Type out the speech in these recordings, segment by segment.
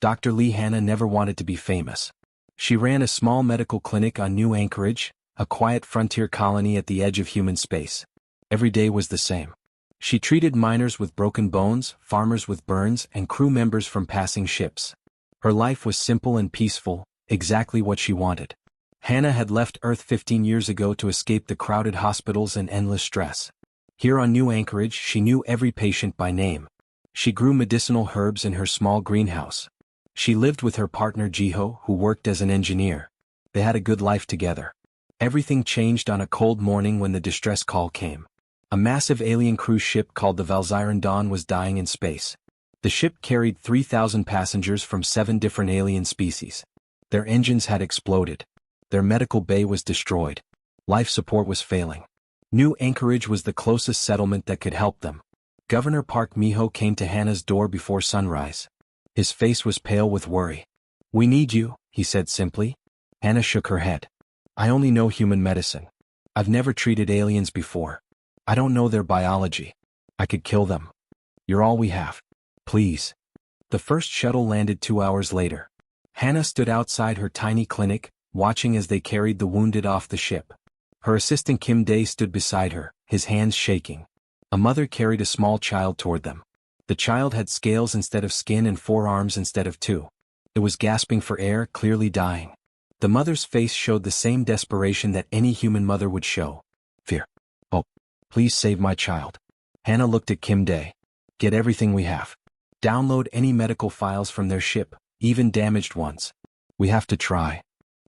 Dr. Lee Hannah never wanted to be famous. She ran a small medical clinic on New Anchorage, a quiet frontier colony at the edge of human space. Every day was the same. She treated miners with broken bones, farmers with burns, and crew members from passing ships. Her life was simple and peaceful, exactly what she wanted. Hannah had left Earth 15 years ago to escape the crowded hospitals and endless stress. Here on New Anchorage, she knew every patient by name. She grew medicinal herbs in her small greenhouse. She lived with her partner Jiho, who worked as an engineer. They had a good life together. Everything changed on a cold morning when the distress call came. A massive alien cruise ship called the Valzyran Dawn was dying in space. The ship carried 3,000 passengers from 7 different alien species. Their engines had exploded. Their medical bay was destroyed. Life support was failing. New Anchorage was the closest settlement that could help them. Governor Park Miho came to Hannah's door before sunrise. His face was pale with worry. "We need you," he said simply. Hannah shook her head. "I only know human medicine. I've never treated aliens before. I don't know their biology. I could kill them. You're all we have. Please." The first shuttle landed 2 hours later. Hannah stood outside her tiny clinic, watching as they carried the wounded off the ship. Her assistant Kim Dae stood beside her, his hands shaking. A mother carried a small child toward them. The child had scales instead of skin and 4 arms instead of 2. It was gasping for air, clearly dying. The mother's face showed the same desperation that any human mother would show. Fear. "Hope. Please save my child." Hannah looked at Kim Dae. "Get everything we have. Download any medical files from their ship, even damaged ones. We have to try."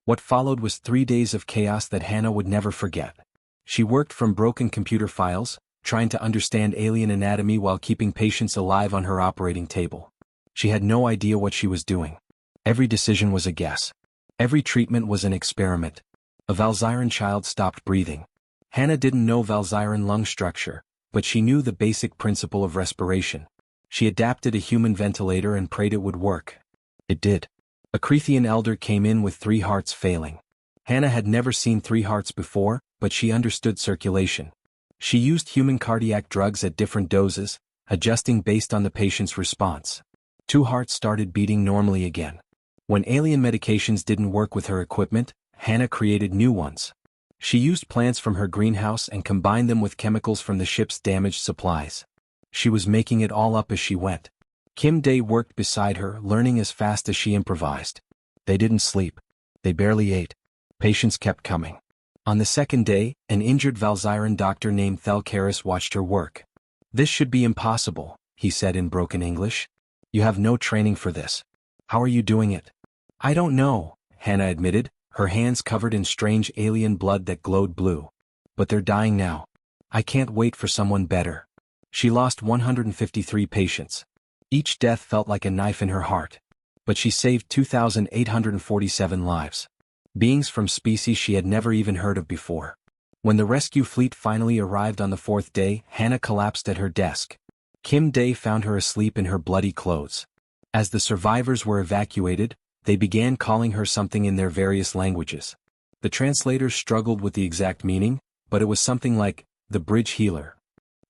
What followed was 3 days of chaos that Hannah would never forget. She worked from broken computer files, trying to understand alien anatomy while keeping patients alive on her operating table. She had no idea what she was doing. Every decision was a guess. Every treatment was an experiment. A Valzyran child stopped breathing. Hannah didn't know Valzyran lung structure, but she knew the basic principle of respiration. She adapted a human ventilator and prayed it would work. It did. A Crethean elder came in with 3 hearts failing. Hannah had never seen 3 hearts before, but she understood circulation. She used human cardiac drugs at different doses, adjusting based on the patient's response. 2 hearts started beating normally again. When alien medications didn't work with her equipment, Hannah created new ones. She used plants from her greenhouse and combined them with chemicals from the ship's damaged supplies. She was making it all up as she went. Kim Dae worked beside her, learning as fast as she improvised. They didn't sleep. They barely ate. Patients kept coming. On the second day, an injured Valzyran doctor named Thelkaris watched her work. "This should be impossible," he said in broken English. "You have no training for this. How are you doing it?" "I don't know," Hannah admitted, her hands covered in strange alien blood that glowed blue. "But they're dying now. I can't wait for someone better." She lost 153 patients. Each death felt like a knife in her heart. But she saved 2,847 lives. Beings from species she had never even heard of before. When the rescue fleet finally arrived on the 4th day, Hannah collapsed at her desk. Kim Dae found her asleep in her bloody clothes. As the survivors were evacuated, they began calling her something in their various languages. The translators struggled with the exact meaning, but it was something like, "the bridge healer."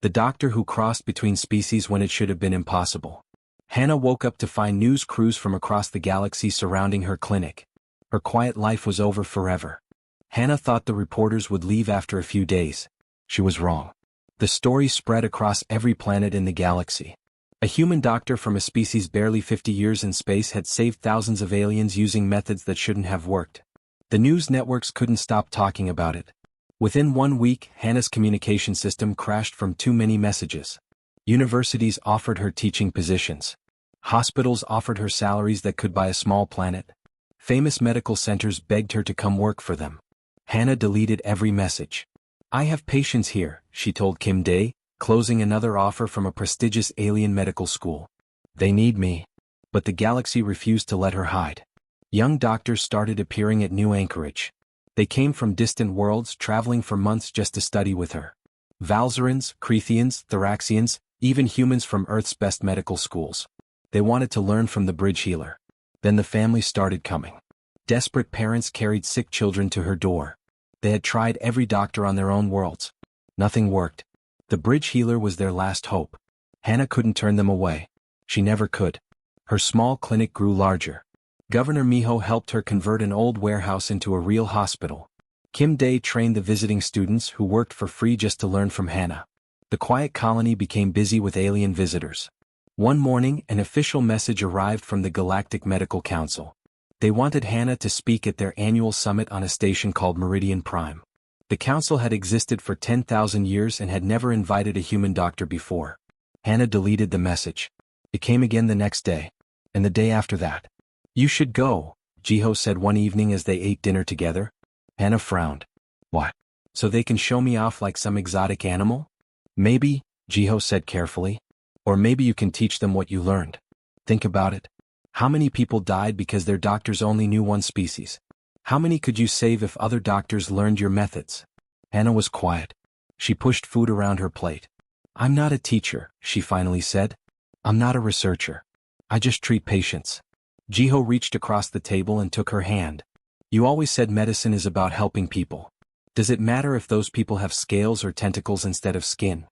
The doctor who crossed between species when it should have been impossible. Hannah woke up to find news crews from across the galaxy surrounding her clinic. Her quiet life was over forever. Hannah thought the reporters would leave after a few days. She was wrong. The story spread across every planet in the galaxy. A human doctor from a species barely 50 years in space had saved thousands of aliens using methods that shouldn't have worked. The news networks couldn't stop talking about it. Within 1 week, Hannah's communication system crashed from too many messages. Universities offered her teaching positions. Hospitals offered her salaries that could buy a small planet. Famous medical centers begged her to come work for them. Hannah deleted every message. "I have patients here," she told Kim Dae, closing another offer from a prestigious alien medical school. "They need me." But the galaxy refused to let her hide. Young doctors started appearing at New Anchorage. They came from distant worlds, traveling for months just to study with her. Valzarans, Cretheans, Thoraxians, even humans from Earth's best medical schools. They wanted to learn from the bridge healer. Then the families started coming. Desperate parents carried sick children to her door. They had tried every doctor on their own worlds. Nothing worked. The bridge healer was their last hope. Hannah couldn't turn them away. She never could. Her small clinic grew larger. Governor Miho helped her convert an old warehouse into a real hospital. Kim Dae trained the visiting students who worked for free just to learn from Hannah. The quiet colony became busy with alien visitors. One morning, an official message arrived from the Galactic Medical Council. They wanted Hannah to speak at their annual summit on a station called Meridian Prime. The council had existed for 10,000 years and had never invited a human doctor before. Hannah deleted the message. It came again the next day. And the day after that. "You should go," Jiho said one evening as they ate dinner together. Hannah frowned. "What? So they can show me off like some exotic animal?" "Maybe," Jiho said carefully. "Or maybe you can teach them what you learned. Think about it. How many people died because their doctors only knew one species? How many could you save if other doctors learned your methods?" Hannah was quiet. She pushed food around her plate. "I'm not a teacher," she finally said. "I'm not a researcher. I just treat patients." Jiho reached across the table and took her hand. "You always said medicine is about helping people. Does it matter if those people have scales or tentacles instead of skin?"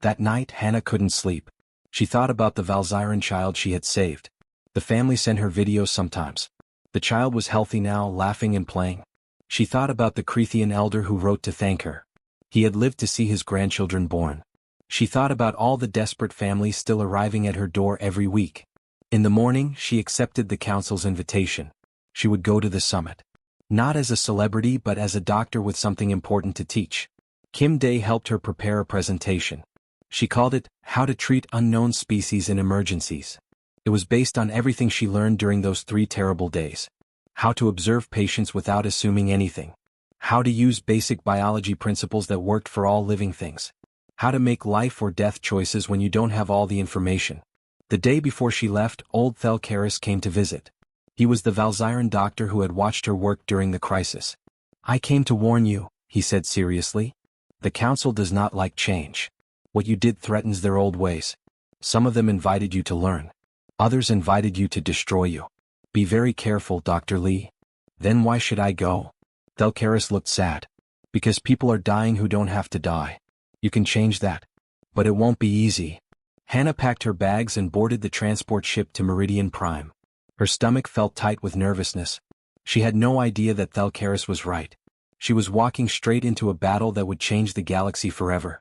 That night, Hannah couldn't sleep. She thought about the Valzyran child she had saved. The family sent her videos sometimes. The child was healthy now, laughing and playing. She thought about the Crethean elder who wrote to thank her. He had lived to see his grandchildren born. She thought about all the desperate families still arriving at her door every week. In the morning, she accepted the council's invitation. She would go to the summit. Not as a celebrity but as a doctor with something important to teach. Kim Dae helped her prepare a presentation. She called it, "How to Treat Unknown Species in Emergencies." It was based on everything she learned during those 3 terrible days. How to observe patients without assuming anything. How to use basic biology principles that worked for all living things. How to make life or death choices when you don't have all the information. The day before she left, old Thelkaris came to visit. He was the Valzyran doctor who had watched her work during the crisis. "I came to warn you," he said seriously. "The council does not like change. What you did threatens their old ways. Some of them invited you to learn. Others invited you to destroy you. Be very careful, Dr. Lee." "Then why should I go?" Thelkaris looked sad. "Because people are dying who don't have to die. You can change that. But it won't be easy." Hannah packed her bags and boarded the transport ship to Meridian Prime. Her stomach felt tight with nervousness. She had no idea that Thelkaris was right. She was walking straight into a battle that would change the galaxy forever.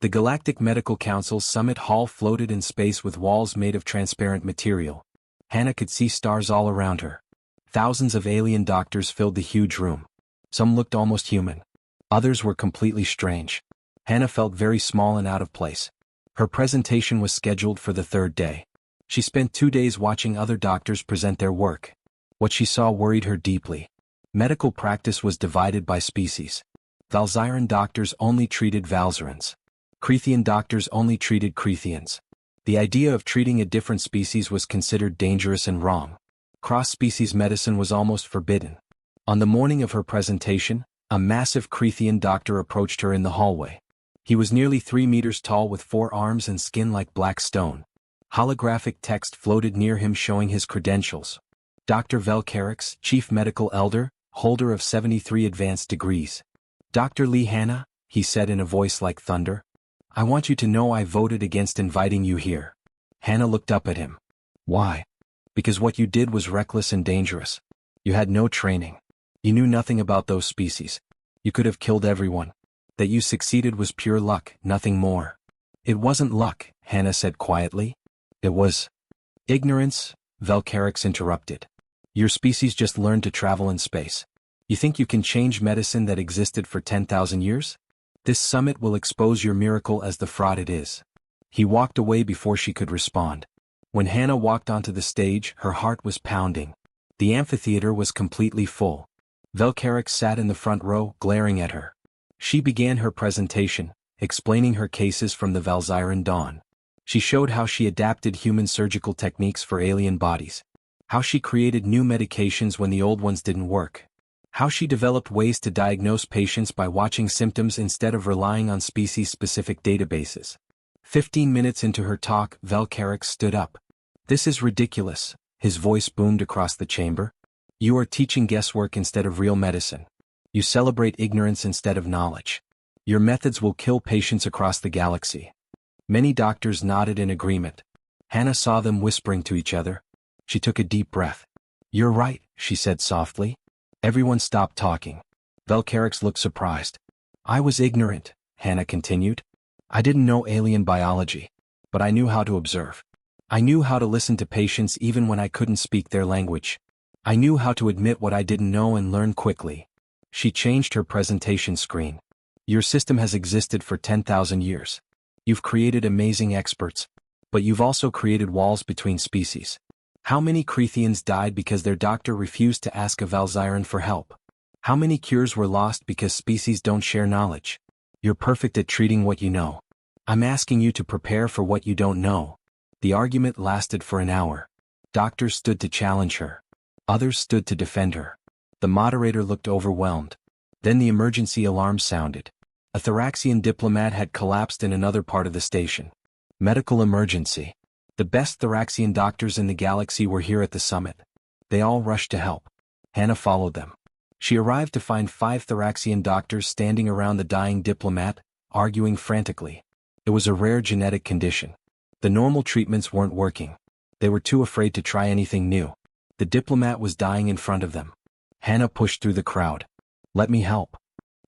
The Galactic Medical Council's summit hall floated in space with walls made of transparent material. Hannah could see stars all around her. Thousands of alien doctors filled the huge room. Some looked almost human. Others were completely strange. Hannah felt very small and out of place. Her presentation was scheduled for the 3rd day. She spent 2 days watching other doctors present their work. What she saw worried her deeply. Medical practice was divided by species. Valzyran doctors only treated Valzyrans. Crethean doctors only treated Cretheans. The idea of treating a different species was considered dangerous and wrong. Cross-species medicine was almost forbidden. On the morning of her presentation, a massive Crethean doctor approached her in the hallway. He was nearly 3 meters tall with 4 arms and skin like black stone. Holographic text floated near him showing his credentials. Dr. Velkarix, Chief Medical Elder, holder of 73 advanced degrees. "Dr. Lee Hannah," he said in a voice like thunder. "I want you to know I voted against inviting you here." Hannah looked up at him. "Why?" "Because what you did was reckless and dangerous. You had no training. You knew nothing about those species. You could have killed everyone. That you succeeded was pure luck, nothing more." "It wasn't luck," Hannah said quietly. "It was ignorance," Velkarix interrupted. "Your species just learned to travel in space. You think you can change medicine that existed for 10,000 years? This summit will expose your miracle as the fraud it is." He walked away before she could respond. When Hannah walked onto the stage, her heart was pounding. The amphitheater was completely full. Velkarix sat in the front row, glaring at her. She began her presentation, explaining her cases from the Valzyran dawn. She showed how she adapted human surgical techniques for alien bodies. How she created new medications when the old ones didn't work. How she developed ways to diagnose patients by watching symptoms instead of relying on species-specific databases. 15 minutes into her talk, Velkarix stood up. "This is ridiculous," his voice boomed across the chamber. "You are teaching guesswork instead of real medicine. You celebrate ignorance instead of knowledge. Your methods will kill patients across the galaxy." Many doctors nodded in agreement. Hannah saw them whispering to each other. She took a deep breath. "You're right," she said softly. Everyone stopped talking. Velcarix looked surprised. "I was ignorant," Hannah continued. "I didn't know alien biology. But I knew how to observe. I knew how to listen to patients even when I couldn't speak their language. I knew how to admit what I didn't know and learn quickly." She changed her presentation screen. "Your system has existed for 10,000 years. You've created amazing experts. But you've also created walls between species. How many Crethians died because their doctor refused to ask a Valzyran for help? How many cures were lost because species don't share knowledge? You're perfect at treating what you know. I'm asking you to prepare for what you don't know." The argument lasted for an hour. Doctors stood to challenge her. Others stood to defend her. The moderator looked overwhelmed. Then the emergency alarm sounded. A Thraxian diplomat had collapsed in another part of the station. Medical emergency. The best Thraxian doctors in the galaxy were here at the summit. They all rushed to help. Hannah followed them. She arrived to find 5 Thraxian doctors standing around the dying diplomat, arguing frantically. It was a rare genetic condition. The normal treatments weren't working. They were too afraid to try anything new. The diplomat was dying in front of them. Hannah pushed through the crowd. "Let me help."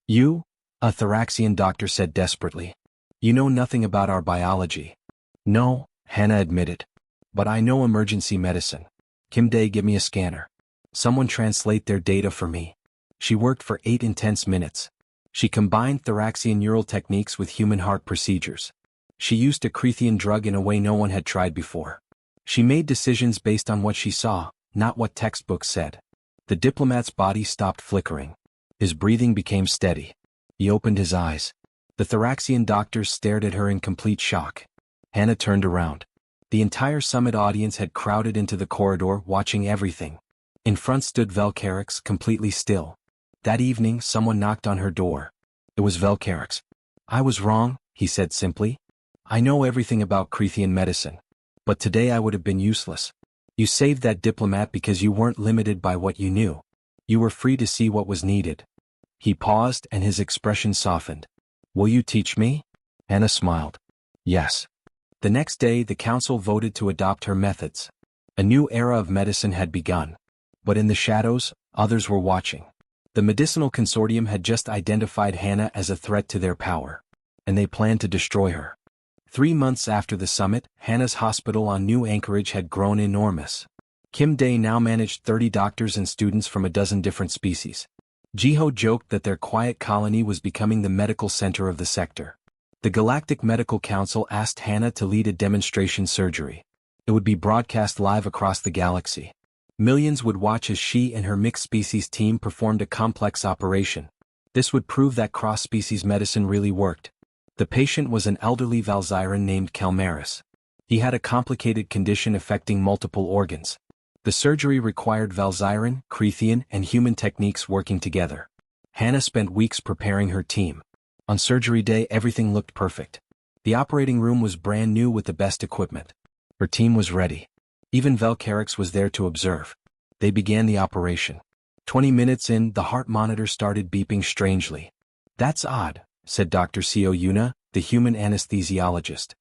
"You?" a Thraxian doctor said desperately. "You know nothing about our biology." "No," Hannah admitted. "But I know emergency medicine. Kimday, give me a scanner. Someone translate their data for me." She worked for 8 intense minutes. She combined Thraxian neural techniques with human heart procedures. She used a Crethian drug in a way no one had tried before. She made decisions based on what she saw, not what textbooks said. The diplomat's body stopped flickering. His breathing became steady. He opened his eyes. The Thraxian doctors stared at her in complete shock. Hannah turned around. The entire summit audience had crowded into the corridor, watching everything. In front stood Velcarix, completely still. That evening, someone knocked on her door. It was Velcarix. "I was wrong," he said simply. "I know everything about Crethian medicine. But today I would have been useless. You saved that diplomat because you weren't limited by what you knew. You were free to see what was needed." He paused and his expression softened. "Will you teach me?" Hannah smiled. "Yes." The next day, the council voted to adopt her methods. A new era of medicine had begun. But in the shadows, others were watching. The medicinal consortium had just identified Hannah as a threat to their power. And they planned to destroy her. 3 months after the summit, Hannah's hospital on New Anchorage had grown enormous. Kim Day now managed 30 doctors and students from a dozen different species. Jiho joked that their quiet colony was becoming the medical center of the sector. The Galactic Medical Council asked Hannah to lead a demonstration surgery. It would be broadcast live across the galaxy. Millions would watch as she and her mixed-species team performed a complex operation. This would prove that cross-species medicine really worked. The patient was an elderly Valzyran named Kelmaris. He had a complicated condition affecting multiple organs. The surgery required Valzyran, Crethian, and human techniques working together. Hannah spent weeks preparing her team. On surgery day, everything looked perfect. The operating room was brand new with the best equipment. Her team was ready. Even Velcarix was there to observe. They began the operation. 20 minutes in, the heart monitor started beeping strangely. "That's odd," said Dr. Seo Yuna, the human anesthesiologist.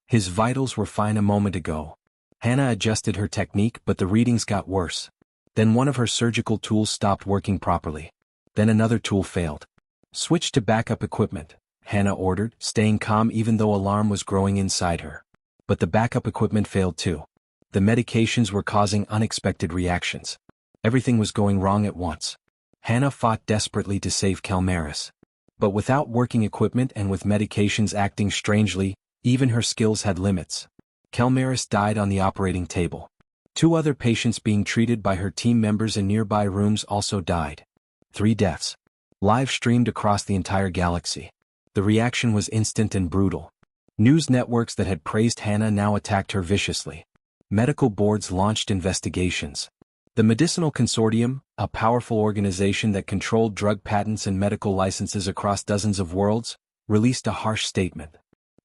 "His vitals were fine a moment ago." Hannah adjusted her technique, but the readings got worse. Then one of her surgical tools stopped working properly. Then another tool failed. "Switch to backup equipment," Hannah ordered, staying calm even though alarm was growing inside her. But the backup equipment failed too. The medications were causing unexpected reactions. Everything was going wrong at once. Hannah fought desperately to save Kelmaris. But without working equipment and with medications acting strangely, even her skills had limits. Kelmaris died on the operating table. 2 other patients being treated by her team members in nearby rooms also died. 3 deaths. Live streamed across the entire galaxy. The reaction was instant and brutal. News networks that had praised Hannah now attacked her viciously. Medical boards launched investigations. The Medicinal Consortium, a powerful organization that controlled drug patents and medical licenses across dozens of worlds, released a harsh statement.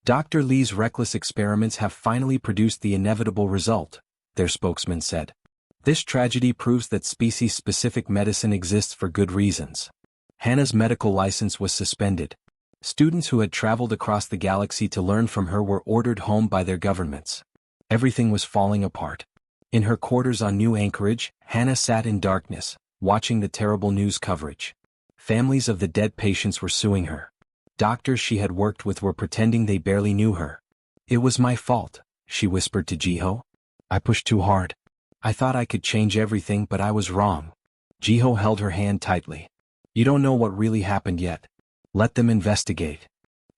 "Dr. Lee's reckless experiments have finally produced the inevitable result," their spokesman said. "This tragedy proves that species-specific medicine exists for good reasons." Hannah's medical license was suspended. Students who had traveled across the galaxy to learn from her were ordered home by their governments. Everything was falling apart. In her quarters on New Anchorage, Hannah sat in darkness, watching the terrible news coverage. Families of the dead patients were suing her. Doctors she had worked with were pretending they barely knew her. "It was my fault," she whispered to Jiho. "I pushed too hard. I thought I could change everything, but I was wrong." Jiho held her hand tightly. "You don't know what really happened yet. Let them investigate."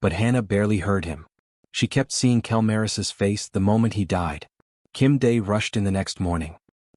But Hannah barely heard him. She kept seeing Kelmaris's face the moment he died. Kim Day rushed in the next morning.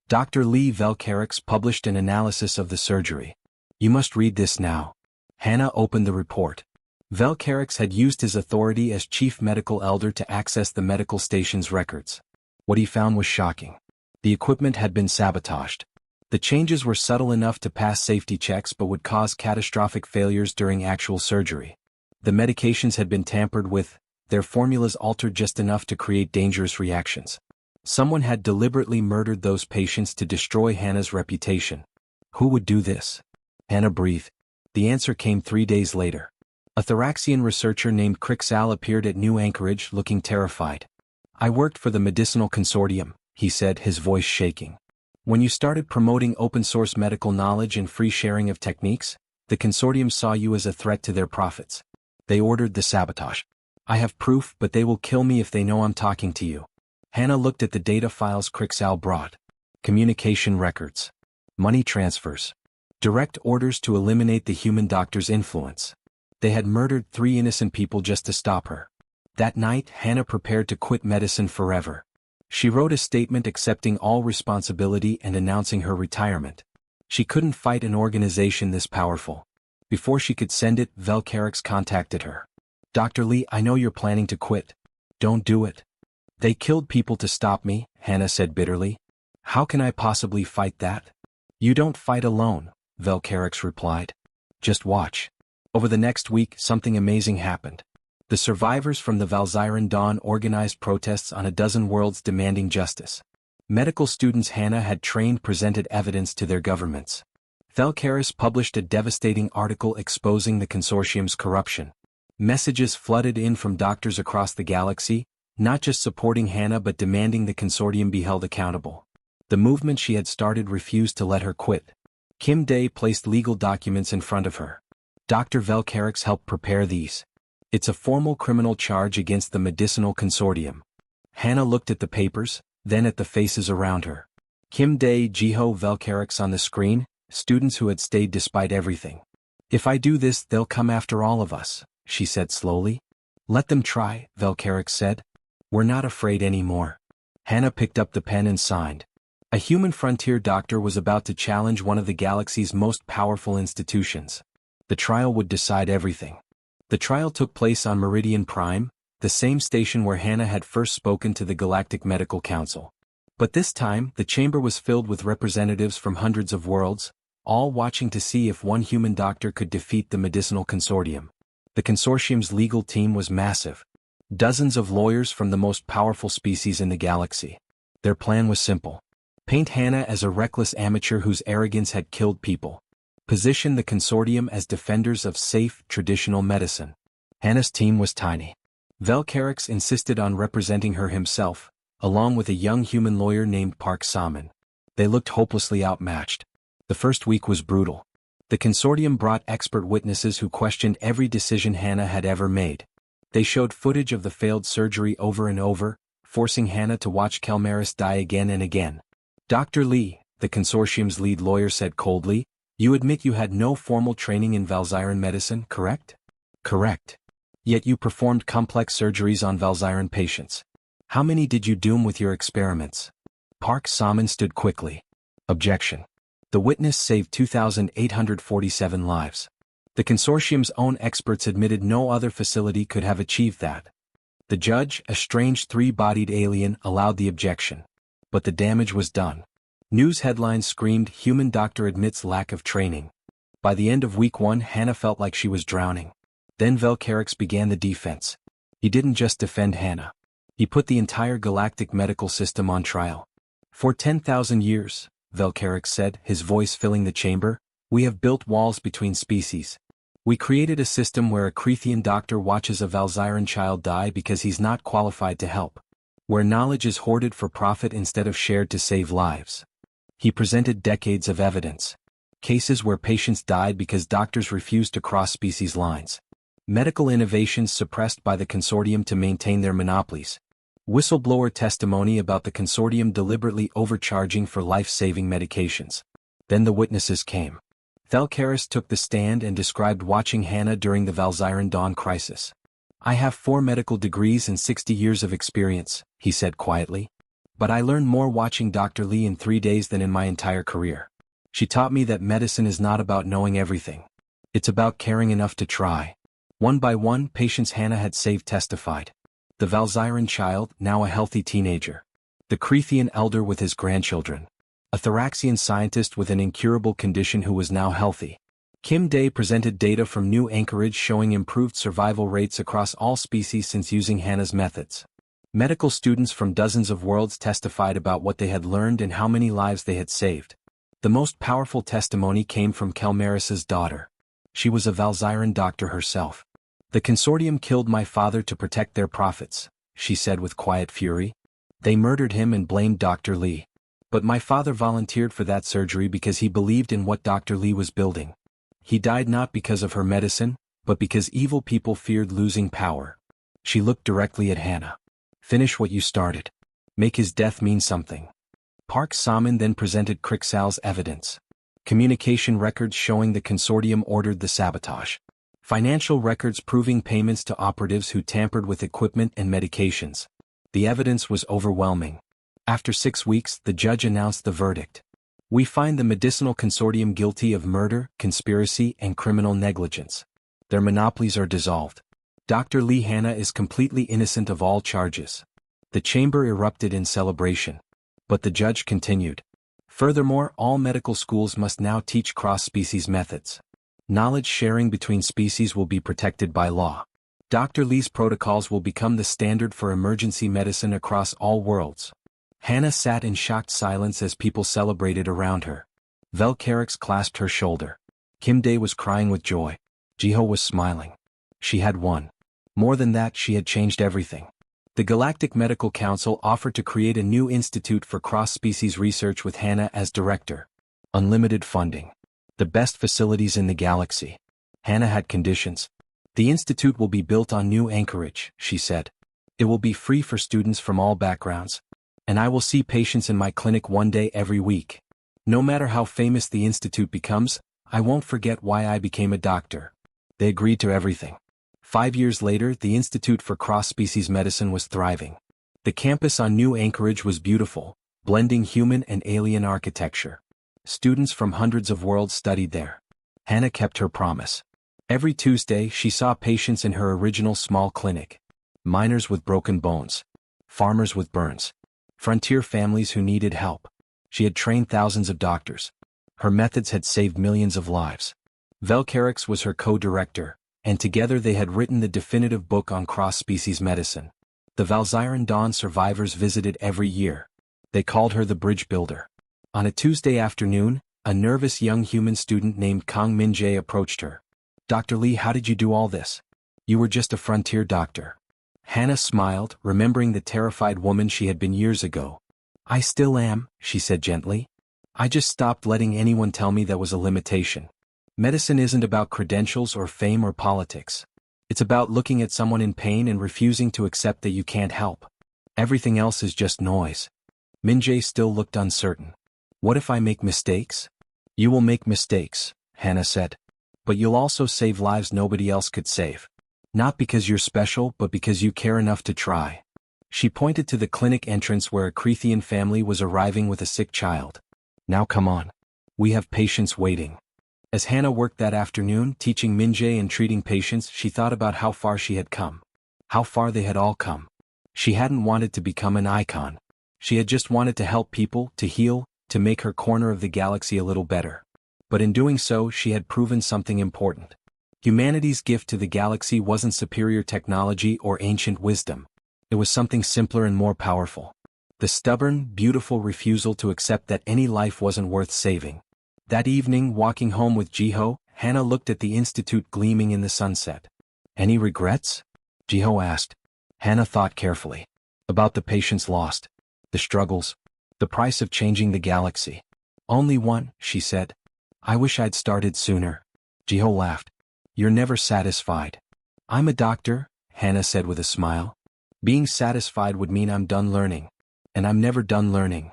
Dr. Lee Velcarix published an analysis of the surgery. "You must read this now." Hannah opened the report. Velcarix had used his authority as chief medical elder to access the medical station's records. What he found was shocking. The equipment had been sabotaged. The changes were subtle enough to pass safety checks but would cause catastrophic failures during actual surgery. The medications had been tampered with, their formulas altered just enough to create dangerous reactions. Someone had deliberately murdered those patients to destroy Hannah's reputation. Who would do this? Hannah breathed. The answer came 3 days later. A Thoraxian researcher named Crixal appeared at New Anchorage looking terrified. "I worked for the Medicinal Consortium," he said, his voice shaking. "When you started promoting open-source medical knowledge and free sharing of techniques, the consortium saw you as a threat to their profits. They ordered the sabotage. I have proof, but they will kill me if they know I'm talking to you." Hannah looked at the data files Crixal brought. Communication records. Money transfers. Direct orders to eliminate the human doctor's influence. They had murdered 3 innocent people just to stop her. That night, Hannah prepared to quit medicine forever. She wrote a statement accepting all responsibility and announcing her retirement. She couldn't fight an organization this powerful. Before she could send it, Velcarix contacted her. "Dr. Lee, I know you're planning to quit. Don't do it." "They killed people to stop me," Hannah said bitterly. "How can I possibly fight that?" "You don't fight alone," Velcarix replied. "Just watch." Over the next week, something amazing happened. The survivors from the Valzyran Dawn organized protests on a dozen worlds demanding justice. Medical students Hannah had trained presented evidence to their governments. Velcarix published a devastating article exposing the consortium's corruption. Messages flooded in from doctors across the galaxy, not just supporting Hannah but demanding the consortium be held accountable. The movement she had started refused to let her quit. Kim Day placed legal documents in front of her. Dr. Velcarix helped prepare these. "It's a formal criminal charge against the Medicinal Consortium." Hannah looked at the papers, then at the faces around her. Kim Day, Jiho, Velcarix on the screen, students who had stayed despite everything. "If I do this, they'll come after all of us," she said slowly. "Let them try," Velcarix said. "We're not afraid anymore." Hannah picked up the pen and signed. A human frontier doctor was about to challenge one of the galaxy's most powerful institutions. The trial would decide everything. The trial took place on Meridian Prime, the same station where Hannah had first spoken to the Galactic Medical Council. But this time, the chamber was filled with representatives from hundreds of worlds, all watching to see if one human doctor could defeat the Medicinal Consortium. The consortium's legal team was massive. Dozens of lawyers from the most powerful species in the galaxy. Their plan was simple. Paint Hannah as a reckless amateur whose arrogance had killed people. Position the consortium as defenders of safe, traditional medicine. Hannah's team was tiny. Velcarix insisted on representing her himself, along with a young human lawyer named Park Saman. They looked hopelessly outmatched. The first week was brutal. The consortium brought expert witnesses who questioned every decision Hannah had ever made. They showed footage of the failed surgery over and over, forcing Hannah to watch Kelmaris die again and again. "Dr. Lee," the consortium's lead lawyer said coldly, "you admit you had no formal training in Valzyran medicine, correct?" "Correct. Yet you performed complex surgeries on Valzyran patients. How many did you doom with your experiments?" Park Saman stood quickly. "Objection. The witness saved 2,847 lives. The consortium's own experts admitted no other facility could have achieved that." The judge, a strange 3-bodied alien, allowed the objection. But the damage was done. News headlines screamed, "Human doctor admits lack of training." By the end of week 1, Hannah felt like she was drowning. Then Velcarix began the defense. He didn't just defend Hannah. He put the entire galactic medical system on trial. "For 10,000 years, Velcarix said, his voice filling the chamber, "we have built walls between species. We created a system where a Crethian doctor watches a Valzyran child die because he's not qualified to help. where knowledge is hoarded for profit instead of shared to save lives. He presented decades of evidence. Cases where patients died because doctors refused to cross species lines. Medical innovations suppressed by the consortium to maintain their monopolies. Whistleblower testimony about the consortium deliberately overcharging for life-saving medications. Then the witnesses came. Thalcaris took the stand and described watching Hannah during the Valzyran Dawn crisis. "I have 4 medical degrees and 60 years of experience," he said quietly. "But I learned more watching Dr. Lee in 3 days than in my entire career. She taught me that medicine is not about knowing everything. It's about caring enough to try." One by one, patients Hannah had saved testified. The Valzyran child, now a healthy teenager. The Crethean elder with his grandchildren. A Thraxian scientist with an incurable condition who was now healthy. Kim Day presented data from New Anchorage showing improved survival rates across all species since using Hannah's methods. Medical students from dozens of worlds testified about what they had learned and how many lives they had saved. The most powerful testimony came from Kelmaris's daughter. She was a Valzyran doctor herself. "The consortium killed my father to protect their profits," she said with quiet fury. "They murdered him and blamed Dr. Lee. But my father volunteered for that surgery because he believed in what Dr. Lee was building. He died not because of her medicine, but because evil people feared losing power." She looked directly at Hannah. "Finish what you started. Make his death mean something." Park Saman then presented Krixal's evidence. Communication records showing the consortium ordered the sabotage. Financial records proving payments to operatives who tampered with equipment and medications. The evidence was overwhelming. After 6 weeks, the judge announced the verdict. "We find the medicinal consortium guilty of murder, conspiracy, and criminal negligence. Their monopolies are dissolved. Dr. Lee Hannah is completely innocent of all charges." The chamber erupted in celebration. But the judge continued. "Furthermore, all medical schools must now teach cross-species methods. Knowledge sharing between species will be protected by law. Dr. Lee's protocols will become the standard for emergency medicine across all worlds." Hannah sat in shocked silence as people celebrated around her. Velcarix clasped her shoulder. Kim Day was crying with joy. Jiho was smiling. She had won. More than that, she had changed everything. The Galactic Medical Council offered to create a new institute for cross-species research with Hannah as director. Unlimited funding. The best facilities in the galaxy. Hannah had conditions. "The institute will be built on New Anchorage," she said. "It will be free for students from all backgrounds. And I will see patients in my clinic 1 day every week. No matter how famous the institute becomes, I won't forget why I became a doctor." They agreed to everything. 5 years later, the Institute for Cross-Species Medicine was thriving. The campus on New Anchorage was beautiful, blending human and alien architecture. Students from hundreds of worlds studied there. Hannah kept her promise. Every Tuesday, she saw patients in her original small clinic. Miners with broken bones. Farmers with burns. Frontier families who needed help. She had trained thousands of doctors. Her methods had saved millions of lives. Velcarix was her co-director, and together they had written the definitive book on cross-species medicine. The Valzyran Dawn survivors visited every year. They called her the bridge builder. On a Tuesday afternoon, a nervous young human student named Kang Min-jae approached her. "Dr. Lee, how did you do all this? You were just a frontier doctor." Hannah smiled, remembering the terrified woman she had been years ago. "I still am," she said gently. "I just stopped letting anyone tell me that was a limitation. Medicine isn't about credentials or fame or politics. It's about looking at someone in pain and refusing to accept that you can't help. Everything else is just noise." Min-jae still looked uncertain. "What if I make mistakes?" "You will make mistakes," Hannah said. "But you'll also save lives nobody else could save. Not because you're special, but because you care enough to try." She pointed to the clinic entrance where a Crethean family was arriving with a sick child. "Now come on. We have patients waiting." As Hannah worked that afternoon, teaching Min-jae and treating patients, she thought about how far she had come. How far they had all come. She hadn't wanted to become an icon. She had just wanted to help people, to heal, to make her corner of the galaxy a little better. But in doing so, she had proven something important. Humanity's gift to the galaxy wasn't superior technology or ancient wisdom. It was something simpler and more powerful. The stubborn, beautiful refusal to accept that any life wasn't worth saving. That evening, walking home with Jiho, Hannah looked at the institute gleaming in the sunset. "Any regrets?" Jiho asked. Hannah thought carefully. About the patience lost, the struggles, the price of changing the galaxy. Only one, she said. I wish I'd started sooner. Jiho laughed. You're never satisfied. I'm a doctor, Hannah said with a smile. Being satisfied would mean I'm done learning. And I'm never done learning.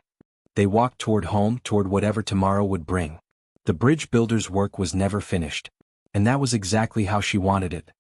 They walked toward home, toward whatever tomorrow would bring. The bridge builder's work was never finished. And that was exactly how she wanted it.